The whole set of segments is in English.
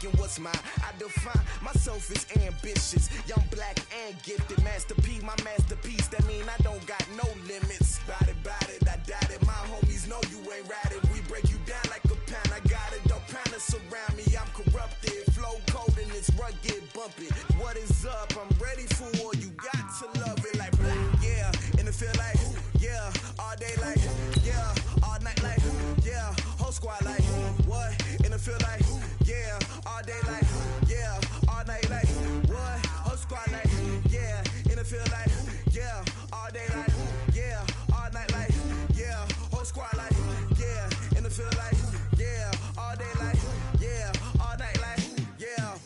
taking what's mine. I define myself as ambitious, young, black, and gifted. Master P, my masterpiece. That mean I don't got no limits. Bout it, I doubt it. My homies know you ain't ratted. We break you down like a pound. I got it, don't pound us around me. I'm corrupted, flow cold and it's rugged, bumpy. What is up? I'm ready for war. You got to love it like black, yeah. And it feel like, yeah. All day like, yeah. All night like, yeah. Whole squad like, what? And it feel like, yeah. All day like, yeah. All night like, what? Whole squad like, yeah. And it feel like, yeah. All day like, yeah. All night like, yeah. Whole squad like, yeah. And it feel like, yeah. All day like, yeah. All night like, yeah.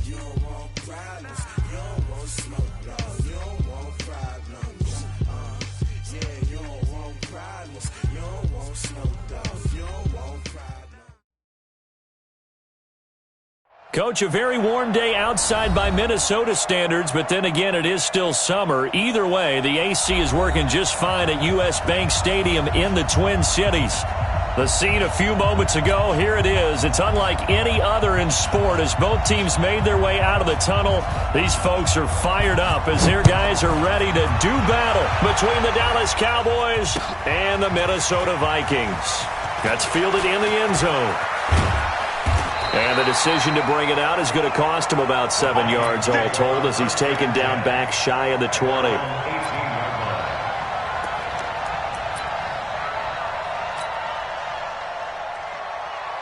You don't want problems. You don't want smoke, no. You don't want problems. Yeah, you don't want problems. You don't want smoke, dog. You don't want problems. Coach, a very warm day outside by Minnesota standards, but then again, it is still summer. Either way, the AC is working just fine at U.S. Bank Stadium in the Twin Cities. The scene a few moments ago, here it is. It's unlike any other in sport as both teams made their way out of the tunnel. These folks are fired up as their guys are ready to do battle between the Dallas Cowboys and the Minnesota Vikings. That's fielded in the end zone. And the decision to bring it out is going to cost him about 7 yards all told as he's taken down back shy of the 20.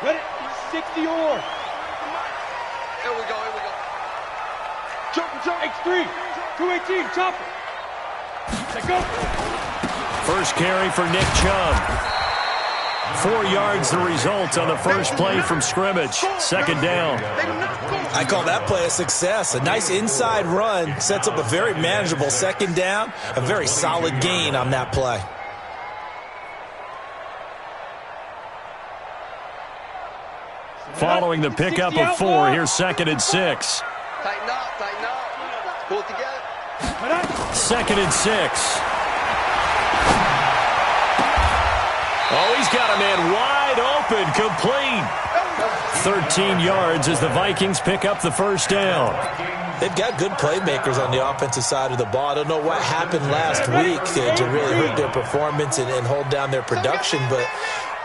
Ready? 60 or. Here we go. Jump. X3. 218. Chop it. Let go. First carry for Nick Chubb. 4 yards the result on the first play from scrimmage. Second down. I call that play a success. A nice inside run sets up a very manageable second down. A very solid gain on that play. Following the pickup of 4, here's 2nd and 6. Tighten up. Pull it together. 2nd and 6. Oh, he's got a man wide open, complete. 13 yards as the Vikings pick up the first down. They've got good playmakers on the offensive side of the ball. I don't know what happened last week to really hurt their performance and hold down their production, but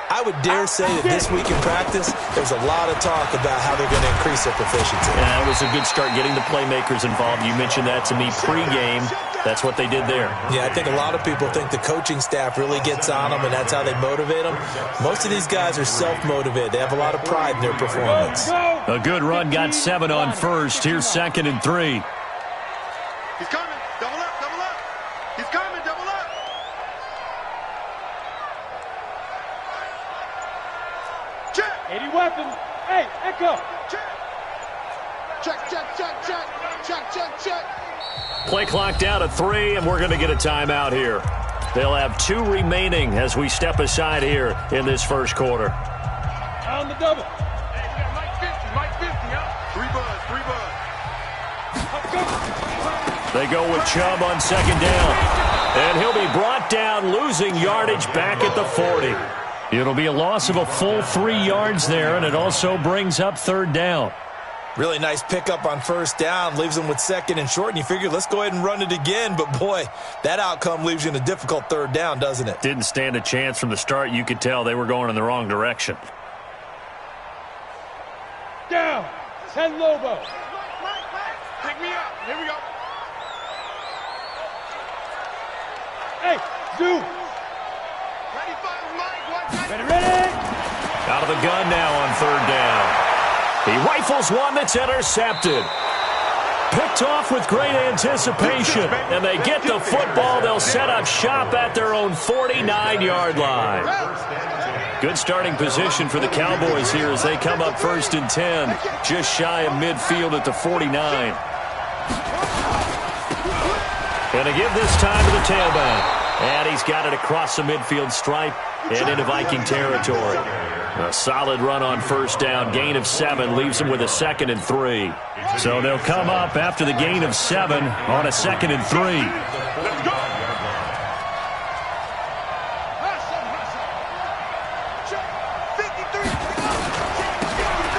I would dare say that this week in practice, there's a lot of talk about how they're going to increase their proficiency. Yeah, it was a good start getting the playmakers involved. You mentioned that to me pregame. That's what they did there. Yeah, I think a lot of people think the coaching staff really gets on them, and that's how they motivate them. Most of these guys are self-motivated. They have a lot of pride in their performance. A good run, got 7 on first. Here's 2nd and 3. He's coming. Double up. He's coming. Double up. Check. 80 weapons. Hey, Echo. Check. Play clock down to 3, and we're going to get a timeout here. They'll have 2 remaining as we step aside here in this first quarter. On the double. Hey, you got Mike 50, huh? 3 buzz. They go with Chubb on 2nd down. And he'll be brought down, losing yardage back at the 40. It'll be a loss of a full 3 yards there, and it also brings up 3rd down. Really nice pickup on first down. Leaves them with 2nd and short, and you figure, let's go ahead and run it again. But, boy, that outcome leaves you in a difficult 3rd down, doesn't it? Didn't stand a chance from the start. You could tell they were going in the wrong direction. Down. 10 Lobo. Pick me up. Here we go. Hey, Zoo. Ready, fire, Mike. Ready. Out of the gun now on 3rd down. He rifles one that's intercepted. Picked off with great anticipation. And they get the football. They'll set up shop at their own 49-yard line. Good starting position for the Cowboys here as they come up 1st and 10. Just shy of midfield at the 49. And a give this time to the tailback. And he's got it across the midfield stripe and into Viking territory. A solid run on first down. Gain of 7 leaves them with a 2nd and 3. So they'll come up after the gain of 7 on a 2nd and 3. Let's go.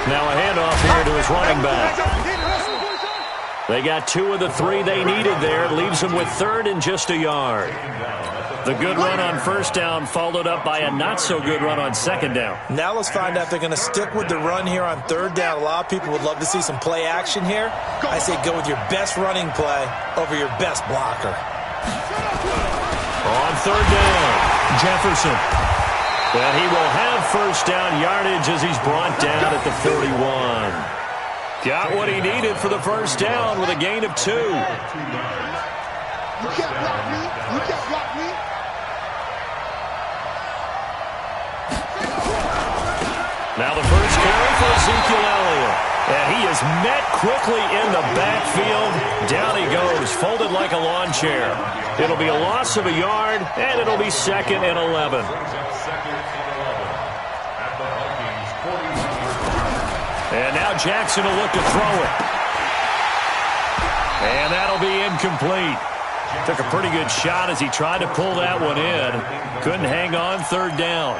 Now a handoff here to his running back. They got 2 of the 3 they needed there. It leaves them with 3rd and just a yard. The good run on first down followed up by a not-so-good run on second down. Now let's find out if they're going to stick with the run here on 3rd down. A lot of people would love to see some play action here. I say go with your best running play over your best blocker. On 3rd down, Jefferson. And he will have first down yardage as he's brought down at the 41. Got what he needed for the first down with a gain of 2. You can't block me. You can't block me. Now the first carry for Ezekiel Elliott. And he is met quickly in the backfield. Down he goes, folded like a lawn chair. It'll be a loss of a yard, and it'll be 2nd and 11. And now Jackson will look to throw it. And that'll be incomplete. Took a pretty good shot as he tried to pull that one in. Couldn't hang on 3rd down.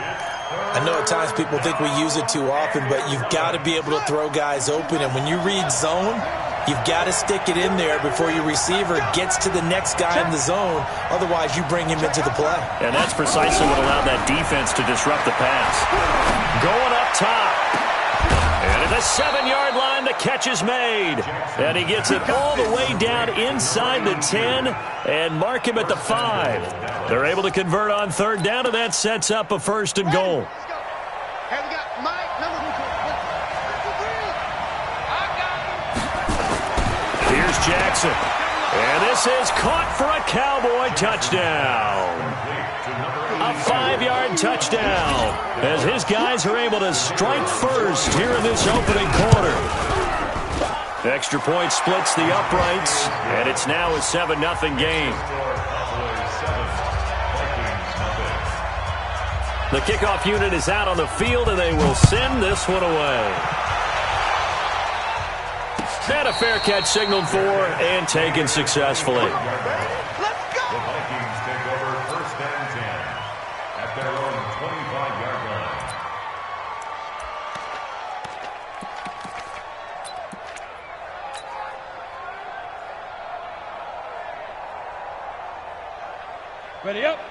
I know at times people think we use it too often, but you've got to be able to throw guys open. And when you read zone, you've got to stick it in there before your receiver gets to the next guy in the zone. Otherwise, you bring him into the play. And that's precisely what allowed that defense to disrupt the pass. Going up top. And at the 7-yard line, the catch is made. And he gets it all the way down inside the 10 and mark him at the 5. They're able to convert on 3rd down, and that sets up a 1st and goal. Here's Jackson. And this is caught for a Cowboy touchdown. A 5-yard touchdown as his guys are able to strike first here in this opening quarter. Extra point splits the uprights, and it's now a 7-0 game. The kickoff unit is out on the field, and they will send this one away. And a fair catch signaled for and taken successfully.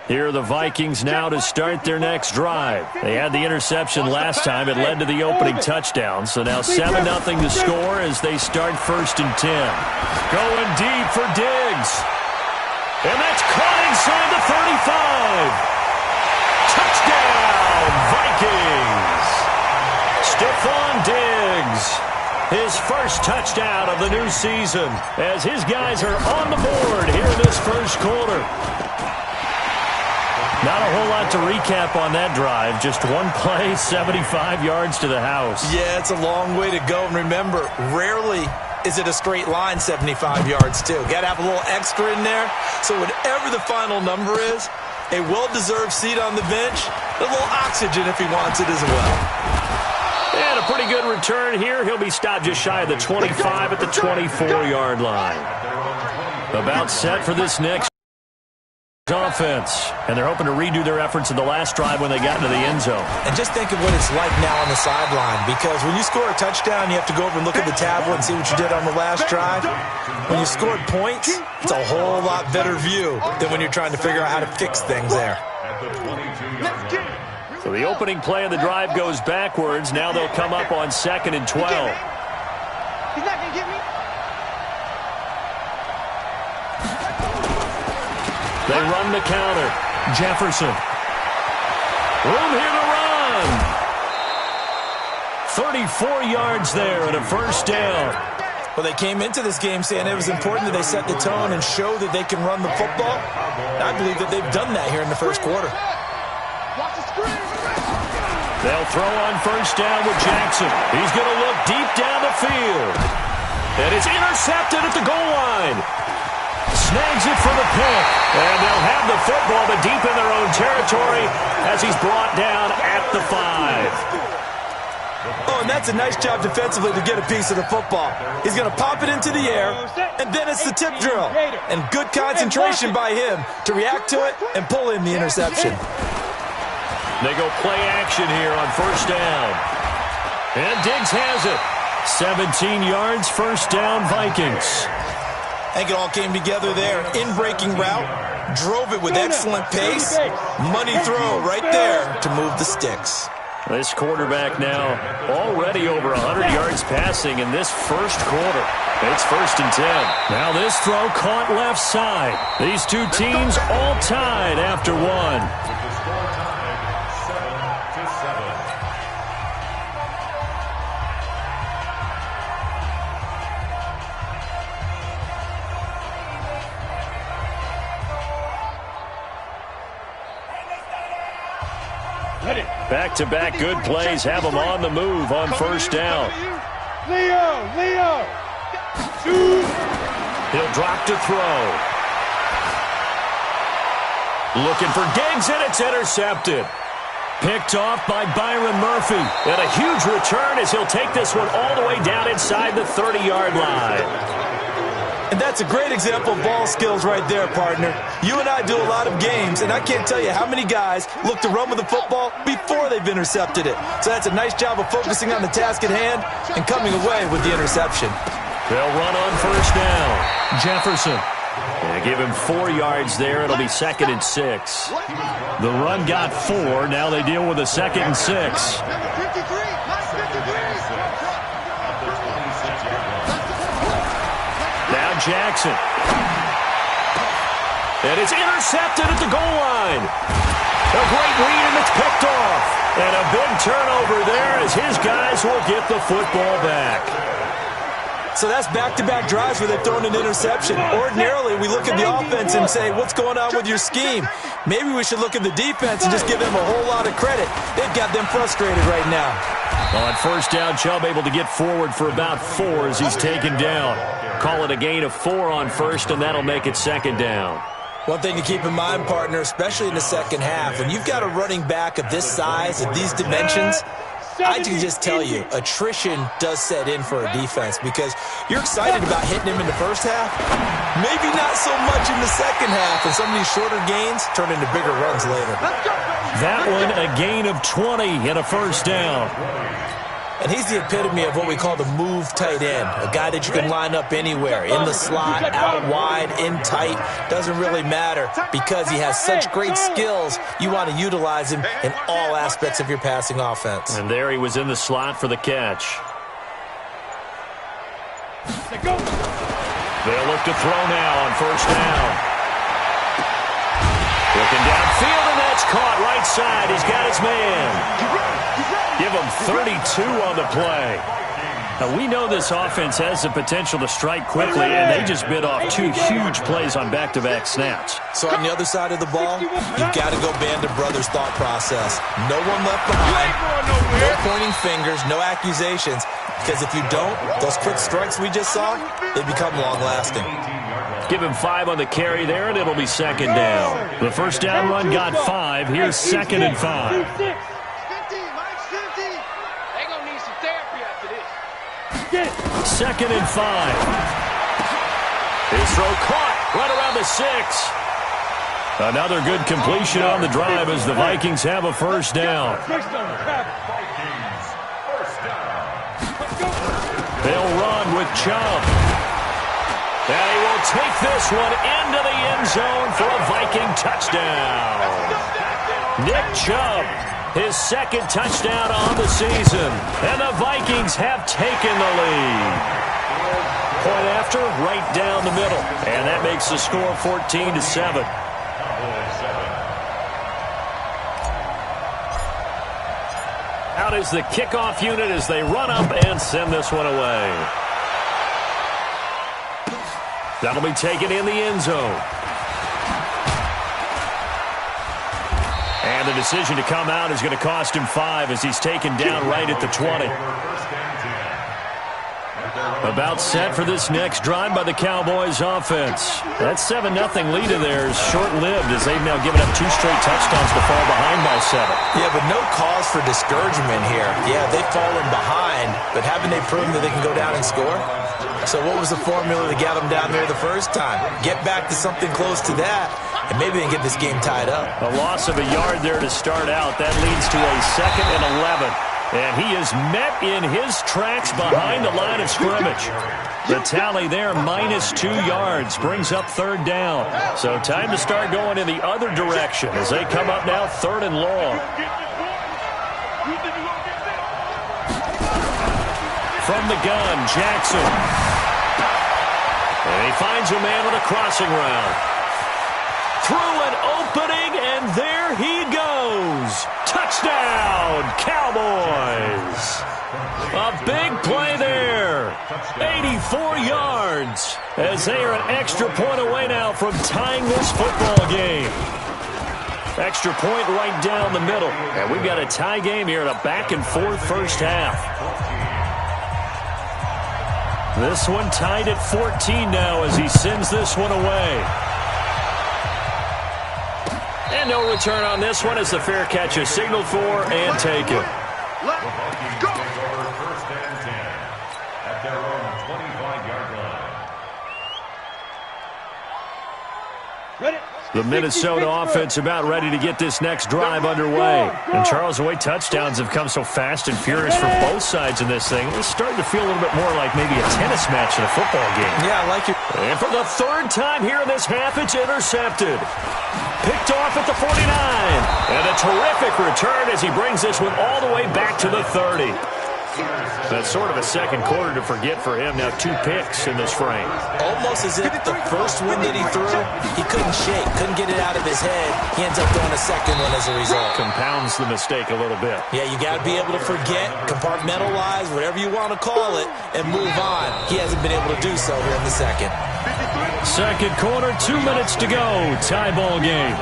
Here are the Vikings now to start their next drive. They had the interception last time. It led to the opening touchdown. So now 7-0 to score as they start 1st and 10. Going deep for Diggs. And that's caught inside the 35. Touchdown, Vikings. Stephon Diggs. His first touchdown of the new season as his guys are on the board here in this first quarter. Not a whole lot to recap on that drive. Just one play, 75 yards to the house. Yeah, it's a long way to go. And remember, rarely is it a straight line 75 yards, too. Got to have a little extra in there. So whatever the final number is, a well-deserved seat on the bench, a little oxygen if he wants it as well. And a pretty good return here. He'll be stopped just shy of the 25 at the 24-yard line. About set for this next offense, and they're hoping to redo their efforts in the last drive when they got into the end zone. And just think of what it's like now on the sideline, because when you score a touchdown, you have to go over and look at the tablet and see what you did on the last drive. When you scored points, it's a whole lot better view than when you're trying to figure out how to fix things there. So the opening play of the drive goes backwards. Now they'll come up on 2nd and 12. He's not going to get me. They run the counter. Jefferson. Room here to run. 34 yards there and a first down. Well, they came into this game saying it was important that they set the tone and show that they can run the football. I believe that they've done that here in the first quarter. They'll throw on first down with Jackson. He's going to look deep down the field. And it's intercepted at the goal line. Snags it for the pick. And they'll have the football, but deep in their own territory as he's brought down at the 5. Oh, and that's a nice job defensively to get a piece of the football. He's going to pop it into the air, and then it's the tip drill. And good concentration by him to react to it and pull in the interception. They go play action here on first down. And Diggs has it. 17 yards, first down, Vikings. I think it all came together there. In-breaking route, drove it with excellent pace. Money throw right there to move the sticks. This quarterback now already over 100 yards passing in this first quarter. It's 1st and 10. Now this throw caught left side. These two teams all tied after one. Back-to-back good plays have them on the move on first down. Leo! He'll drop to throw. Looking for Diggs, and it's intercepted. Picked off by Byron Murphy. And a huge return as he'll take this one all the way down inside the 30-yard line. And that's a great example of ball skills right there, partner. You and I do a lot of games, and I can't tell you how many guys look to run with the football before they've intercepted it. So that's a nice job of focusing on the task at hand and coming away with the interception. They'll run on first down. Jefferson. They give him 4 yards there. It'll be 2nd and 6. The run got 4. Now they deal with a 2nd and 6. Now Jackson. And it's intercepted at the goal line. A great read, and it's picked off. And a big turnover there as his guys will get the football back. So that's back-to-back drives where they've thrown an interception. Ordinarily, we look at the offense and say, what's going on with your scheme? Maybe we should look at the defense and just give them a whole lot of credit. They've got them frustrated right now. On first down, Chubb able to get forward for about 4 as he's taken down. Call it a gain of 4 on first, and that'll make it 2nd down. One thing to keep in mind, partner, especially in the second half, when you've got a running back of this size, of these dimensions, I can just tell you, attrition does set in for a defense because you're excited about hitting him in the first half. Maybe not so much in the second half, and some of these shorter gains turn into bigger runs later. That one, a gain of 20 and a first down. And he's the epitome of what we call the move tight end, a guy that you can line up anywhere, in the slot, out wide, in tight, doesn't really matter because he has such great skills. You want to utilize him in all aspects of your passing offense. And there he was in the slot for the catch. They'll look to throw now on first down. Looking downfield, and that's caught right side. He's got his man. Give him 32 on the play. Now, we know this offense has the potential to strike quickly, and they just bit off 2 huge plays on back-to-back snaps. So on the other side of the ball, you've got to go band of brothers thought process. No one left behind, no pointing fingers, no accusations, because if you don't, those quick strikes we just saw, they become long-lasting. Give him 5 on the carry there, and it'll be 2nd down. The first down run got 5. Here's 2nd and 5. 2nd and 5. His throw caught right around the 6. Another good completion on the drive as the Vikings have a first down. They'll run with Chubb. And he will take this one into the end zone for a Viking touchdown. Nick Chubb, his 2nd touchdown on the season. And the Vikings have taken the lead. Point after, right down the middle. And that makes the score 14-7. Out is the kickoff unit as they run up and send this one away. That'll be taken in the end zone. And the decision to come out is going to cost him 5 as he's taken down right at the 20. About set for this next drive by the Cowboys offense. That 7-0 lead of theirs short-lived as they've now given up 2 straight touchdowns to fall behind by 7. Yeah, but no cause for discouragement here. Yeah, they've fallen behind, but haven't they proven that they can go down and score? So what was the formula that got them down there the first time? Get back to something close to that, and maybe they can get this game tied up. A loss of a yard there to start out. That leads to a 2nd and 11. And he is met in his tracks behind the line of scrimmage. The tally there, -2 yards, brings up 3rd down. So time to start going in the other direction as they come up now 3rd and long. From the gun, Jackson. And he finds a man with a crossing route. Through an opening, and there he goes. Touchdown, Cowboys. A big play there. 84 yards as they are an extra point away now from tying this football game. Extra point right down the middle. And we've got a tie game here in a back-and-forth first half. This one tied at 14 now as he sends this one away. And no return on this one as the fair catch is signaled for and taken. Let's go. First and 10 at their own 25-yard line. Ready? The Minnesota offense about ready to get this next drive underway. And Charles, the way touchdowns have come so fast and furious from both sides in this thing, it's starting to feel a little bit more like maybe a tennis match in a football game. Yeah, I like it. And for the 3rd time here in this half, it's intercepted. Picked off at the 49. And a terrific return as he brings this one all the way back to the 30. That's sort of a second quarter to forget for him. Now 2 picks in this frame. Almost as if the first one that he threw, he couldn't shake, couldn't get it out of his head. He ends up throwing a second one as a result. Compounds the mistake a little bit. Yeah, you got to be able to forget, compartmentalize, whatever you want to call it, and move on. He hasn't been able to do so here in the second. Second quarter, 2 minutes to go. Tie ball game.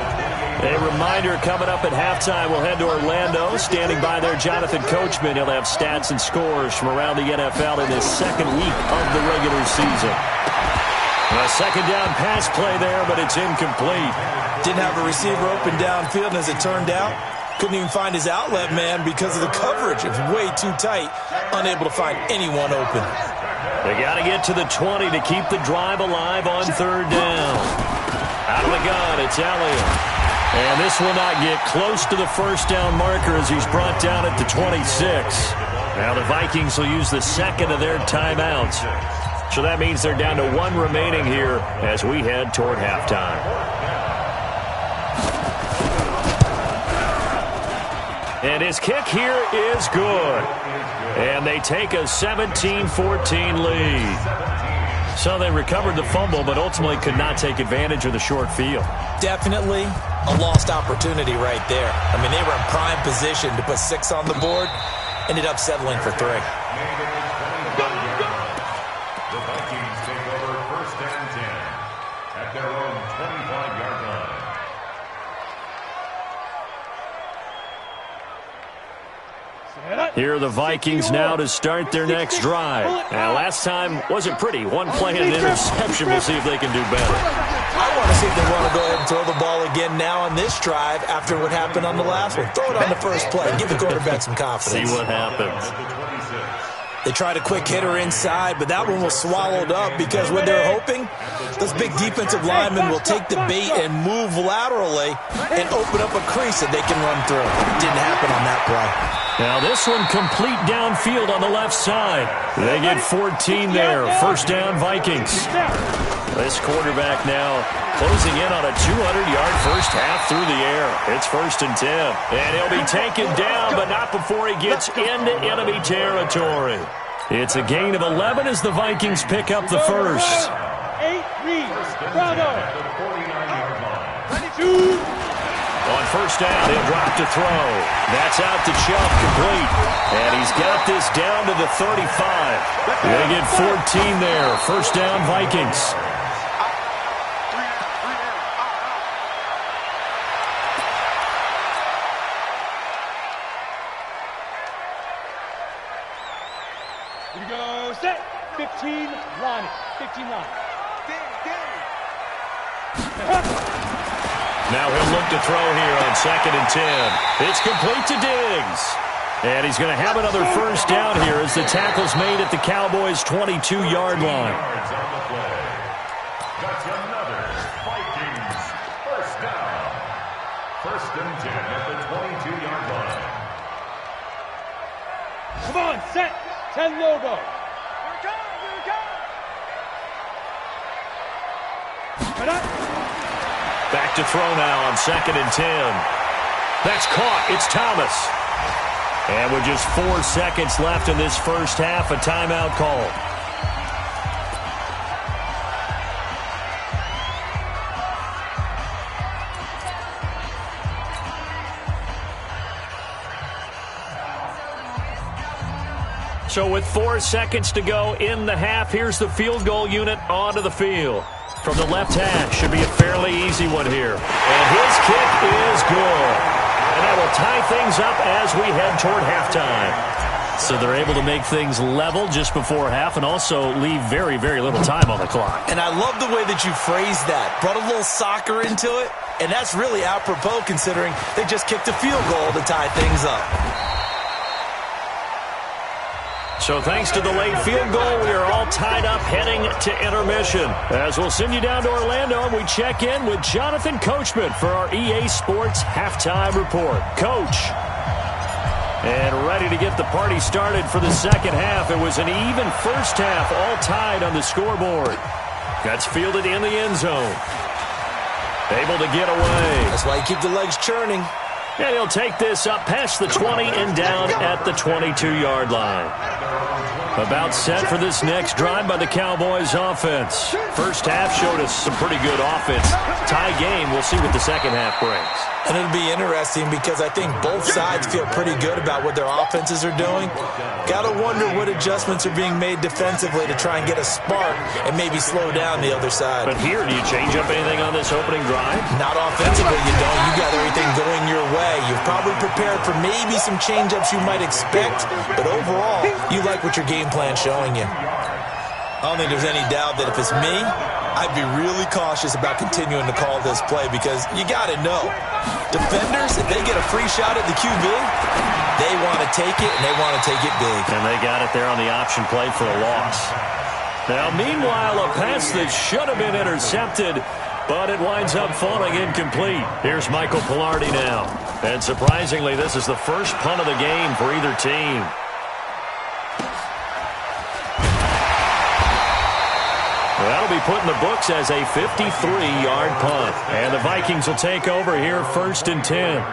A reminder coming up at halftime, we'll head to Orlando. Standing by there, Jonathan Coachman. He'll have stats and scores from around the NFL in his second week of the regular season. A second down pass play there, but it's incomplete. Didn't have a receiver open downfield, and as it turned out, couldn't even find his outlet man because of the coverage. It was way too tight, unable to find anyone open. They got to get to the 20 to keep the drive alive on 3rd down. Out of the gun, it's Elliott. And this will not get close to the first down marker as he's brought down at the 26. Now the Vikings will use the second of their timeouts. So that means they're down to 1 remaining here as we head toward halftime. And his kick here is good. And they take a 17-14 lead. So they recovered the fumble, but ultimately could not take advantage of the short field. Definitely a lost opportunity right there. I mean, they were in prime position to put 6 on the board, ended up settling for 3. The Vikings take over 1st and 10 at their own 25-yard line. Here are the Vikings now to start their next drive. Now, last time wasn't pretty. 1 play and an interception. We'll see if they can do better. I want to see if they want to go ahead and throw the ball again now on this drive after what happened on the last one. Throw it on the first play. Give the quarterback some confidence. See what happens. They tried a quick hitter inside, but that one was swallowed up because what they're hoping, those big defensive linemen will take the bait and move laterally and open up a crease that they can run through. Didn't happen on that play. Now this one complete downfield on the left side. They get 14 there. First down, Vikings. This quarterback now closing in on a 200-yard first half through the air. It's 1st and 10. And he'll be taken down, but not before he gets into enemy territory. It's a gain of 11 as the Vikings pick up the first. 8 reads. Bravo. 32. On first down, he'll drop to throw. That's out to Chubb, complete. And he's got this down to the 35. They get 14 there. First down, Vikings. Here we go. Set. 15 line. 15 line. Now he'll look to throw here on 2nd and 10. It's complete to Diggs. And he's going to have another first down here as the tackle's made at the Cowboys' 22-yard line. That's another Vikings first down. 1st and 10 at the 22-yard line. Come on, set. 10 logo. Back to throw now on 2nd and 10. That's caught. It's Thomas. And with just 4 seconds left in this first half, a timeout call. So with 4 seconds to go in the half, here's the field goal unit onto the field. From the left hash, should be a fairly easy one here. And his kick is good. And that will tie things up as we head toward halftime. So they're able to make things level just before half and also leave very, very little time on the clock. And I love the way that you phrased that. Brought a little soccer into it, and that's really apropos considering they just kicked a field goal to tie things up. So thanks to the late field goal, we are all tied up heading to intermission. As we'll send you down to Orlando, and we check in with Jonathan Coachman for our EA Sports Halftime Report. Coach. And ready to get the party started for the second half. It was an even first half, all tied on the scoreboard. That's fielded in the end zone. Able to get away. That's why you keep the legs churning. And he'll take this up past the 20 and down at the 22-yard line. About set for this next drive by the Cowboys offense. First half showed us some pretty good offense. Tie game, we'll see what the second half brings. And it'll be interesting because I think both sides feel pretty good about what their offenses are doing. Got to wonder what adjustments are being made defensively to try and get a spark and maybe slow down the other side. But here, do you change up anything on this opening drive? Not offensively, you don't. You got everything going your way. You've probably prepared for maybe some change-ups you might expect, but overall, you like what your game plan's showing you. I don't think there's any doubt that if it's me, I'd be really cautious about continuing to call this play because you got to know. Defenders, if they get a free shot at the QB, they want to take it, and they want to take it big. And they got it there on the option play for a loss. Now, meanwhile, a pass that should have been intercepted, but it winds up falling incomplete. Here's Michael Pilardi now. And surprisingly, this is the first punt of the game for either team. That'll be put in the books as a 53-yard punt. And the Vikings will take over here 1st and 10.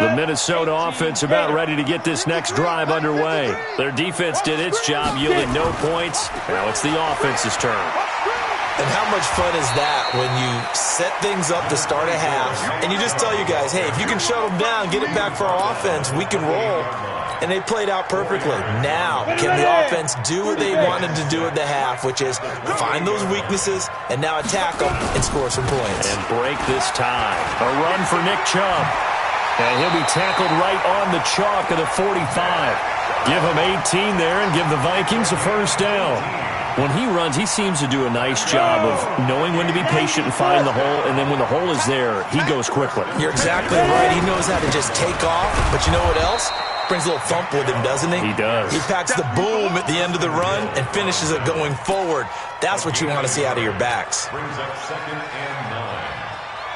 The Minnesota offense about ready to get this next drive underway. Their defense did its job, yielding no points. Now it's the offense's turn. And how much fun is that when you set things up to start a half and you just tell you guys, hey, if you can shut them down, get it back for our offense, we can roll. And they played out perfectly. Now, can the offense do what they wanted to do at the half, which is find those weaknesses and now attack them and score some points. And break this tie. A run for Nick Chubb. And he'll be tackled right on the chalk of the 45. Give him 18 there and give the Vikings a first down. When he runs, he seems to do a nice job of knowing when to be patient and find the hole, and then when the hole is there, he goes quickly. You're exactly right. He knows how to just take off, but you know what else? Brings a little thump with him, doesn't he? He does. He packs the boom at the end of the run and finishes it going forward. That's what you want to see out of your backs. Brings up 2nd and 9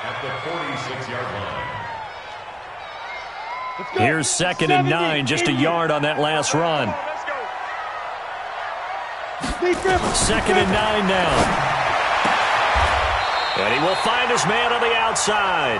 at the 46-yard line. Here's 2nd and 9, just a yard on that last run. 2nd and 9 now. And he will find his man on the outside.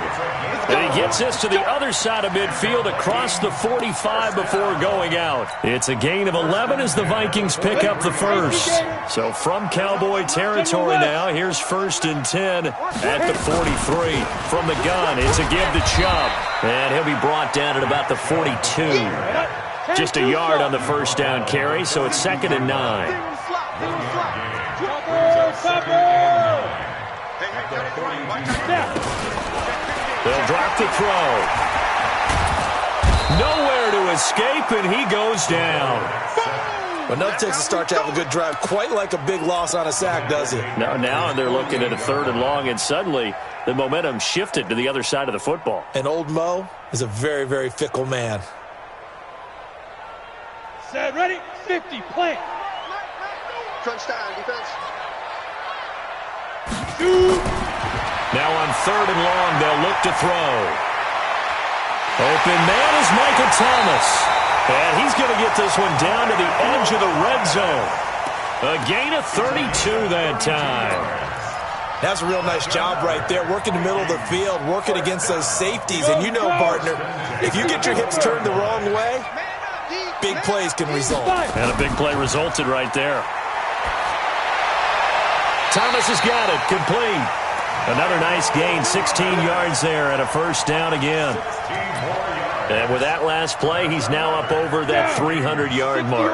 And he gets this to the other side of midfield across the 45 before going out. It's a gain of 11 as the Vikings pick up the first. So from Cowboy territory now, here's 1st and 10 at the 43. From the gun, it's a give to Chubb. And he'll be brought down at about the 42. Just a yard on the first down carry, so it's 2nd and 9. They'll drop the throw. Nowhere to escape, and he goes down. But nothing takes a start to have a good drive, quite like a big loss on a sack, does it? Now they're looking at a 3rd and long, and suddenly the momentum shifted to the other side of the football. And old Mo is a very, very fickle man. Set, ready, 50, plant. Crunch down, defense. Shoot. Now on 3rd and long, they'll look to throw. Open man is Michael Thomas. And he's going to get this one down to the edge of the red zone. A gain of 32 that time. That's a real nice job right there, working the middle of the field, working against those safeties. And you know, partner, if you get your hips turned the wrong way, big plays can result. And a big play resulted right there. Thomas has got it, complete. Another nice gain, 16 yards there and a first down again. And with that last play, he's now up over that 300-yard mark.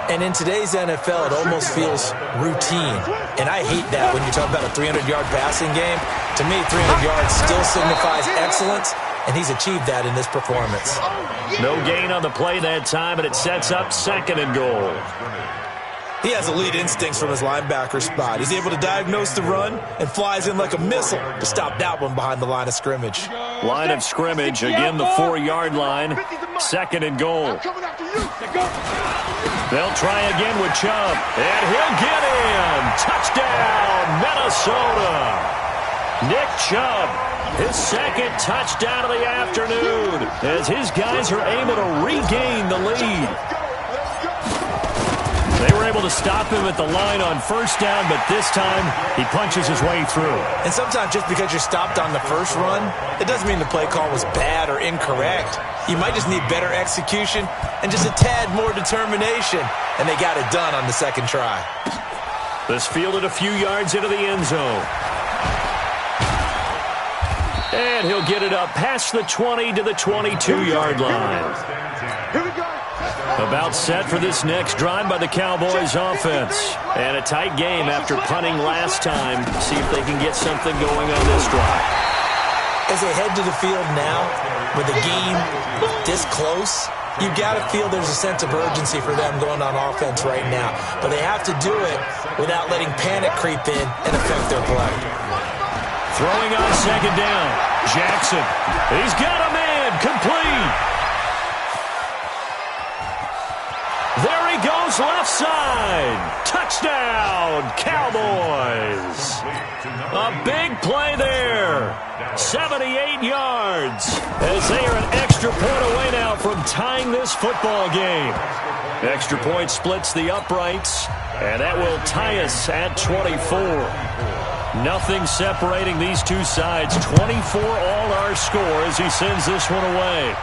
And in today's NFL, it almost feels routine. And I hate that when you talk about a 300-yard passing game. To me, 300 yards still signifies excellence, and he's achieved that in this performance. No gain on the play that time, and it sets up 2nd and goal. He has elite instincts from his linebacker spot. He's able to diagnose the run and flies in like a missile to stop that one behind the line of scrimmage. Line of scrimmage, again the 4-yard line, 2nd and goal. They'll try again with Chubb, and he'll get in. Touchdown, Minnesota. Nick Chubb, his 2nd touchdown of the afternoon, as his guys are able to regain the lead. They were able to stop him at the line on 1st down, but this time he punches his way through. And sometimes just because you're stopped on the first run, it doesn't mean the play call was bad or incorrect. You might just need better execution and just a tad more determination, and they got it done on the 2nd try. This fielded a few yards into the end zone. And he'll get it up past the 20 to the 22-yard line. About set for this next drive by the Cowboys offense. And a tight game after punting last time. See if they can get something going on this drive. As they head to the field now, with the game this close, you got to feel there's a sense of urgency for them going on offense right now. But they have to do it without letting panic creep in and affect their play. Throwing on 2nd down. Jackson. He's got a man. Complete. There he goes, left side. Touchdown, Cowboys. A big play there. 78 yards. As they are an extra point away now from tying this football game. Extra point splits the uprights, and that will tie us at 24. Nothing separating these two sides. 24 all our score as he sends this one away.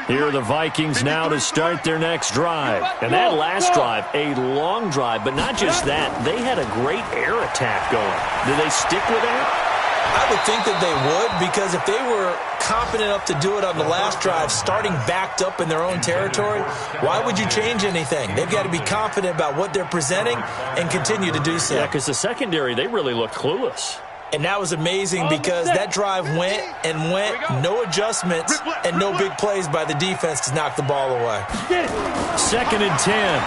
Here are the Vikings now to start their next drive. And that last drive, a long drive, but not just that. They had a great air attack going. Do they stick with that? I would think that they would, because if they were confident enough to do it on the last drive, starting backed up in their own territory, why would you change anything? They've got to be confident about what they're presenting and continue to do so. Yeah, because the secondary, they really looked clueless. And that was amazing because that drive went and went, no adjustments, and no big plays by the defense to knock the ball away. 2nd and 10.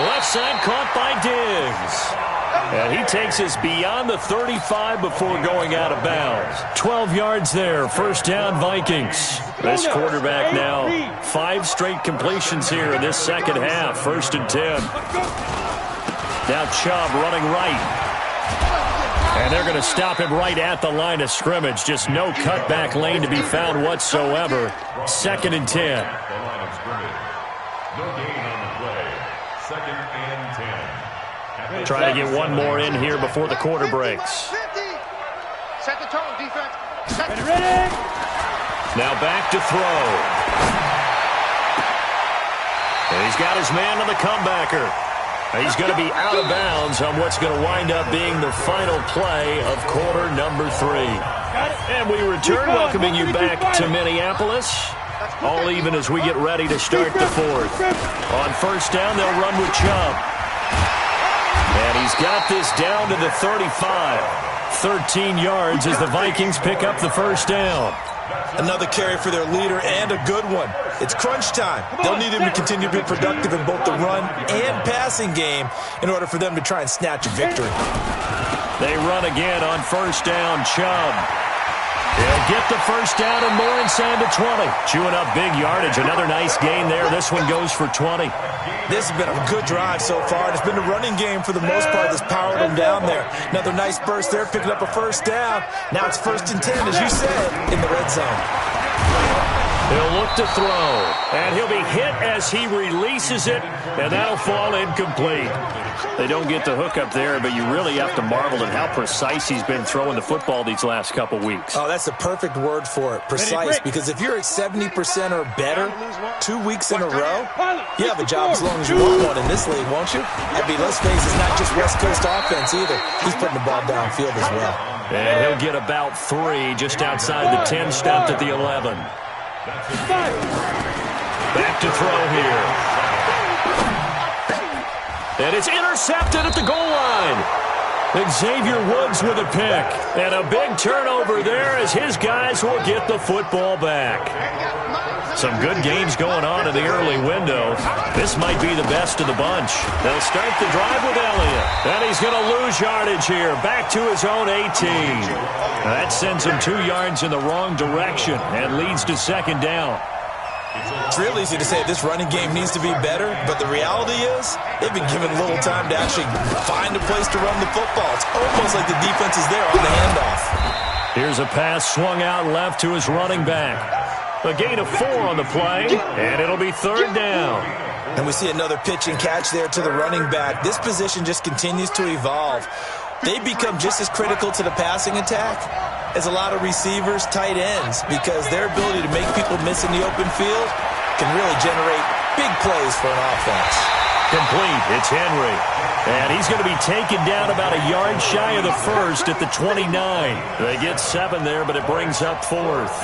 Left side caught by Diggs. And he takes us beyond the 35 before going out of bounds. 12 yards there, 1st down Vikings. This quarterback now, 5 straight completions here in this 2nd half, 1st and 10. Now Chubb running right. And they're going to him stop him right at the line of scrimmage. Just no cutback lane to be found whatsoever. 2nd and 10. No gain on the play. 2nd and 10. Trying to get one more in here before the quarter breaks. Set the tone, defense. Ready. Now back to throw. And he's got his man on the comebacker. He's going to be out of bounds on what's going to wind up being the final play of quarter number 3. And we return, welcoming you back to Minneapolis. All even as we get ready to start the 4th. On 1st down, they'll run with Chubb. And he's got this down to the 35. 13 yards as the Vikings pick up the 1st down. Another carry for their leader, and a good one. It's crunch time. They'll need him to continue to be productive in both the run and passing game in order for them to try and snatch a victory. They run again on 1st down. Chubb. He'll get the first down and more inside the 20. Chewing up big yardage. Another nice gain there. This one goes for 20. This has been a good drive so far. It's been the running game for the most part that's powered him down there. Another nice burst there, picking up a first down. Now it's 1st and 10, as you said, in the red zone. He'll look to throw, and he'll be hit as he releases it, and that'll fall incomplete. They don't get the hook up there, but you really have to marvel at how precise he's been throwing the football these last couple weeks. Oh, that's the perfect word for it, precise, because if you're at 70% or better 2 weeks in a row, you have a job as long as you want one in this league, won't you? I mean, let's face it, it's not just West Coast offense either. He's putting the ball downfield as well. And he'll get about 3 just outside the 10, stopped at the 11. Back to throw here. And it's intercepted at the goal line. Xavier Woods with a pick. And a big turnover there as his guys will get the football back. Some good games going on in the early window. This might be the best of the bunch. They'll start the drive with Elliott. And he's going to lose yardage here. Back to his own 18. That sends him 2 yards in the wrong direction and leads to 2nd down. It's real easy to say this running game needs to be better, but the reality is they've been given little time to actually find a place to run the football. It's almost like the defense is there on the handoff. Here's a pass swung out left to his running back. A gain of 4 on the play, and it'll be 3rd down. And we see another pitch and catch there to the running back. This position just continues to evolve. They become just as critical to the passing attack as a lot of receivers, tight ends, because their ability to make people miss in the open field can really generate big plays for an offense. Complete. It's Henry. And he's going to be taken down about a yard shy of the first at the 29. They get 7 there, but it brings up 4th.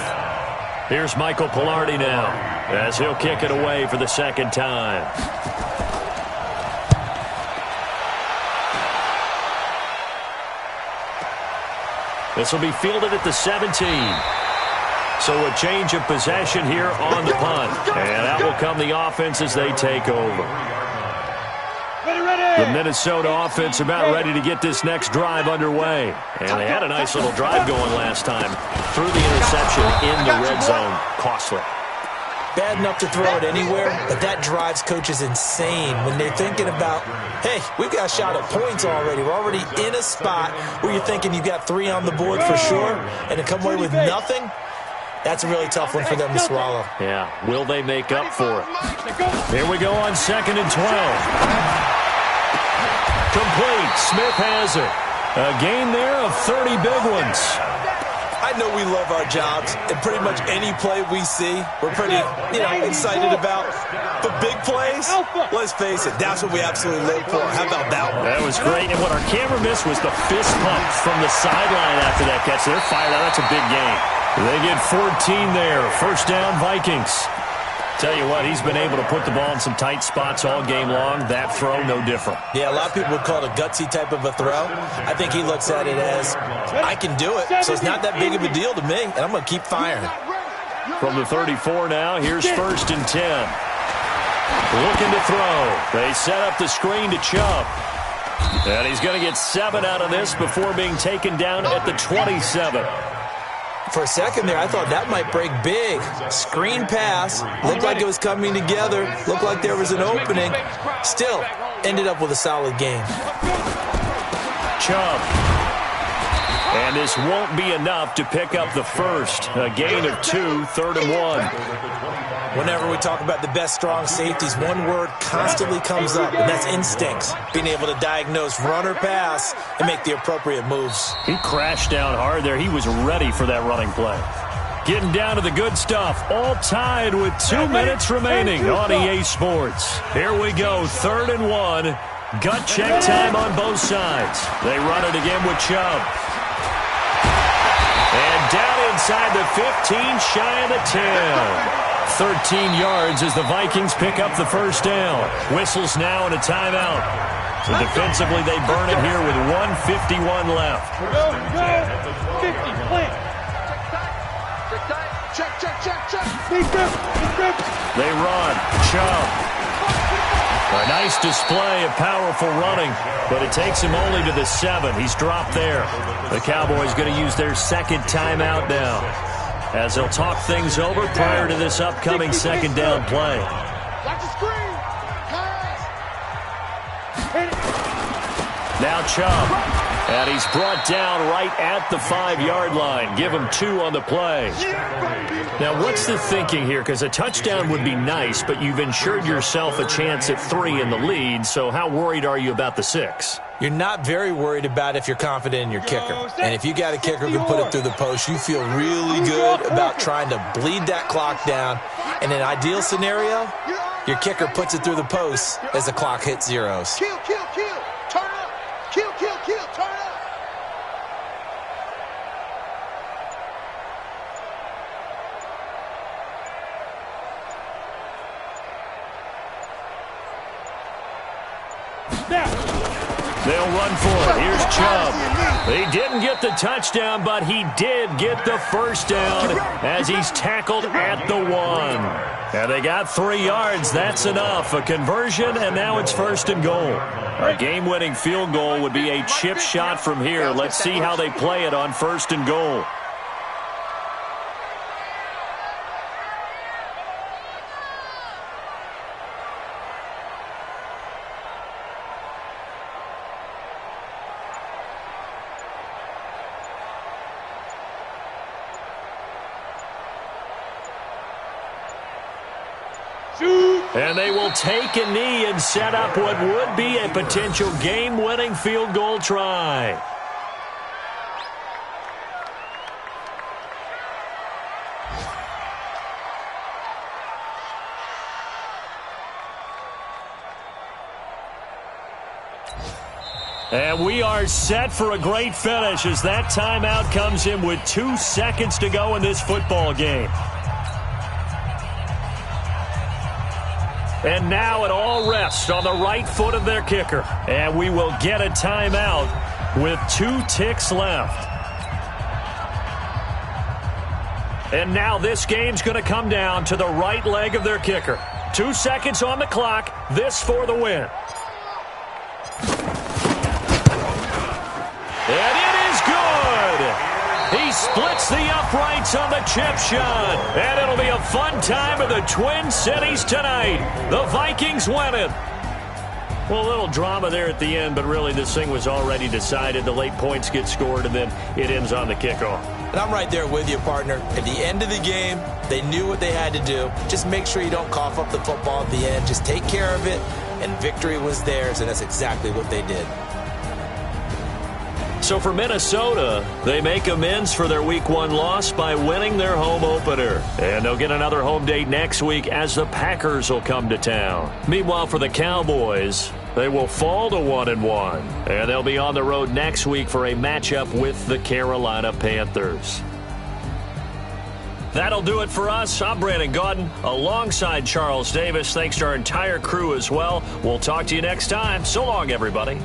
Here's Michael Pilardi now as he'll kick it away for the 2nd time. This will be fielded at the 17. So a change of possession here on the punt. And that will come the offense as they take over. The Minnesota offense about ready to get this next drive underway. And they had a nice little drive going last time. Through the interception in the red zone. Costly. Bad enough to throw it anywhere, but that drives coaches insane when they're thinking about, hey, we've got a shot at points already. We're already in a spot where you're thinking you've got 3 on the board for sure, and to come away with nothing, that's a really tough one for them to swallow. Yeah, will they make up for it? Here we go on 2nd and 12. Complete. Smith has it. A gain there of 30 big ones. I know we love our jobs, and pretty much any play we see, we're pretty, excited about. But big plays, let's face it, that's what we absolutely live for. How about that one? That was great, and what our camera missed was the fist pump from the sideline after that catch. They're fired out. That's a big game. They get 14 there. 1st down, Vikings. Tell you what, he's been able to put the ball in some tight spots all game long. That throw, no different. Yeah, a lot of people would call it a gutsy type of a throw. I think he looks at it as, I can do it, so it's not that big of a deal to me, and I'm going to keep firing. From the 34 now, here's 1st and 10. Looking to throw. They set up the screen to Chubb. And he's going to get 7 out of this before being taken down at the 27. For a second there, I thought that might break big. Screen pass. Looked like it was coming together. Looked like there was an opening. Still, ended up with a solid game. Chubb. And this won't be enough to pick up the first. A gain of 2, 3rd and 1. Whenever we talk about the best strong safeties, one word constantly comes up, and that's instincts. Being able to diagnose run or pass and make the appropriate moves. He crashed down hard there. He was ready for that running play. Getting down to the good stuff. All tied with 2 minutes remaining on EA Sports. Here we go, 3rd and 1. Gut check time on both sides. They run it again with Chubb. And down inside the 15, shy of the 10. 13 yards as the Vikings pick up the first down. Whistles now and a timeout. So defensively, they burn it here with 1:51 left. Go, 50, plant. Check. Defense. They run. Chubb. A nice display of powerful running, but it takes him only to the 7. He's dropped there. The Cowboys going to use their second timeout now, as they'll talk things over prior to this upcoming second down play. Watch the screen. Now Chubb. And he's brought down right at the 5-yard line. Give him 2 on the play. Now, what's the thinking here? Because a touchdown would be nice, but you've ensured yourself a chance at 3 in the lead, so how worried are you about the 6? You're not very worried about if you're confident in your kicker. And if you got a kicker who can put it through the post, you feel really good about trying to bleed that clock down. In an ideal scenario, your kicker puts it through the post as the clock hits zeros. Kill, kill, kill. Turn up. Kill, kill, kill. Turn up. They'll run for it. Here's Chubb. He didn't get the touchdown, but he did get the first down as he's tackled at the 1. And they got 3 yards. That's enough. A conversion, and now it's 1st and goal. A game-winning field goal would be a chip shot from here. Let's see how they play it on 1st and goal. And they will take a knee and set up what would be a potential game-winning field goal try. And we are set for a great finish as that timeout comes in with 2 seconds to go in this football game. And now it all rests on the right foot of their kicker. And we will get a timeout with 2 ticks left. And now this game's going to come down to the right leg of their kicker. 2 seconds on the clock. This for the win. And it is good! He splits the uprights on the chip shot. And it'll be a fun time in the Twin Cities tonight. The Vikings win it. Well, a little drama there at the end, but really this thing was already decided. The late points get scored, and then it ends on the kickoff. And I'm right there with you, partner. At the end of the game, they knew what they had to do. Just make sure you don't cough up the football at the end. Just take care of it, and victory was theirs, and that's exactly what they did. So for Minnesota, they make amends for their Week 1 loss by winning their home opener. And they'll get another home date next week as the Packers will come to town. Meanwhile, for the Cowboys, they will fall to 1-1. And they'll be on the road next week for a matchup with the Carolina Panthers. That'll do it for us. I'm Brandon Gaudin alongside Charles Davis. Thanks to our entire crew as well. We'll talk to you next time. So long, everybody.